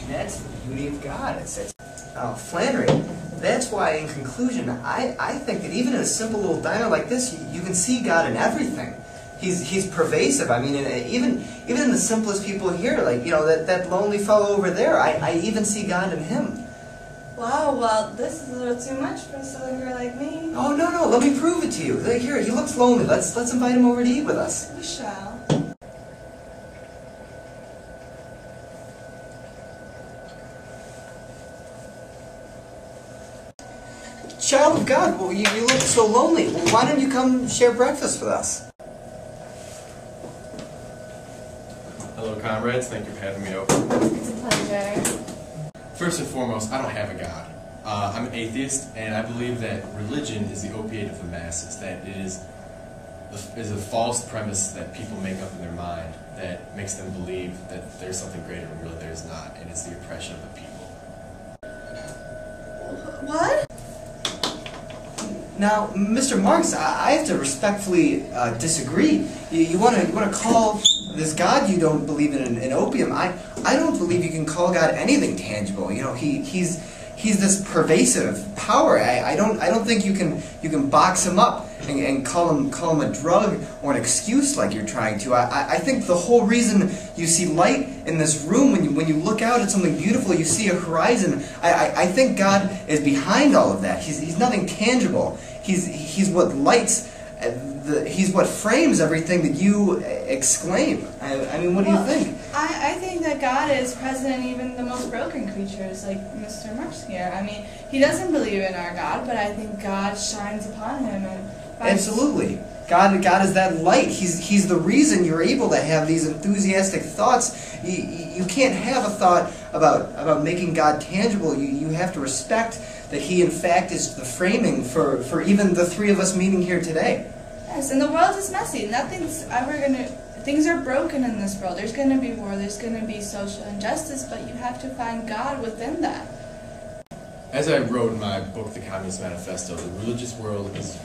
That's the beauty of God. Flannery, that's why in conclusion, I think that even in a simple little diner like this, you can see God in everything. He's pervasive. I mean, even in the simplest people here, like, that lonely fellow over there, I even see God in him. Wow, well, this is a little too much for a silly girl like me. Oh, no, let me prove it to you. Here, he looks lonely. Let's invite him over to eat with us. We shall. Child of God, well, you look so lonely. Well, why don't you come share breakfast with us? Hello, comrades. Thank you for having me over. It's a pleasure. First and foremost, I don't have a God. I'm an atheist, and I believe that religion is the opiate of the masses, that it is a false premise that people make up in their mind that makes them believe that there's something greater when really there's not, and it's the oppression of the people. What? Now, Mr. Marx, I have to respectfully disagree. You want to call this God you don't believe in opium? I don't believe you can call God anything tangible. He's this pervasive power. I don't think you can box him up and call him a drug or an excuse like you're trying to. I think the whole reason you see light in this room, when you look out at something beautiful, you see a horizon. I think God is behind all of that. He's nothing tangible. He's what lights. He's what frames everything that you exclaim. I mean, what do you think? I think that God is present in even the most broken creatures, like Mr. Marx here. I mean, he doesn't believe in our God, but I think God shines upon him. Absolutely. God is that light. He's the reason you're able to have these enthusiastic thoughts. You can't have a thought about making God tangible. You have to respect that he, in fact, is the framing for even the three of us meeting here today. Yes, and the world is messy. Things are broken in this world. There's going to be war, there's going to be social injustice, but you have to find God within that. As I wrote in my book, The Communist Manifesto, the religious world is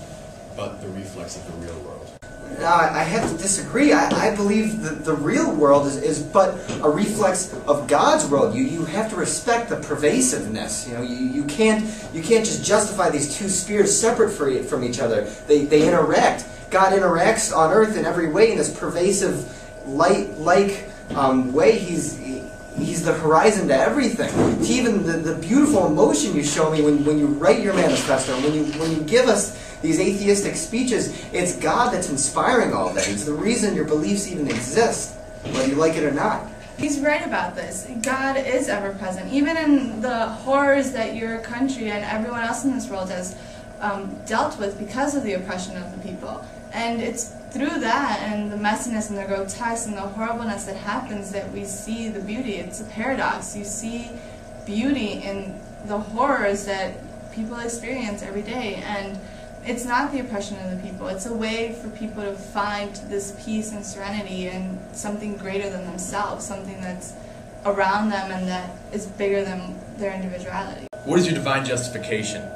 but the reflex of the real world. Now, I have to disagree. I believe that the real world is but a reflex of God's world. You have to respect the pervasiveness. You can't just justify these two spheres separate from each other. They interact. God interacts on earth in every way in this pervasive light-like way. He's the horizon to everything. To even the beautiful emotion you show me when you write your manifesto, when you give us these atheistic speeches, it's God that's inspiring all of that. It's the reason your beliefs even exist, whether you like it or not. He's right about this. God is ever present, even in the horrors that your country and everyone else in this world has dealt with because of the oppression of the people. And it's through that and the messiness and the grotesque and the horribleness that happens that we see the beauty. It's a paradox. You see beauty in the horrors that people experience every day, and it's not the oppression of the people. It's a way for people to find this peace and serenity and something greater than themselves, something that's around them and that is bigger than their individuality. What is your divine justification?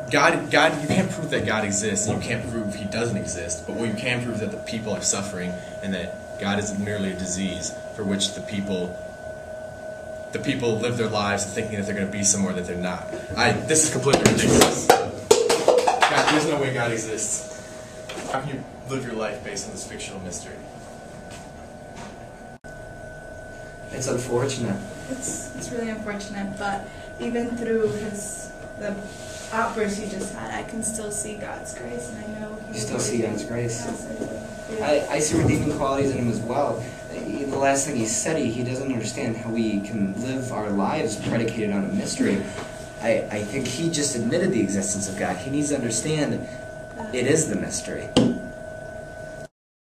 God, you can't prove that God exists, and you can't prove he doesn't exist, but what you can prove is that the people are suffering, and that God is merely a disease for which the people live their lives thinking that they're going to be somewhere that they're not. This is completely ridiculous. God, there's no way God exists. How can you live your life based on this fictional mystery? It's unfortunate. It's really unfortunate, but even through the outburst he just had, I can still see God's grace, and I know You still see God's grace? Yes, I do. I see redeeming qualities in him as well. The last thing he said, he doesn't understand how we can live our lives predicated on a mystery. I think he just admitted the existence of God. He needs to understand it is the mystery.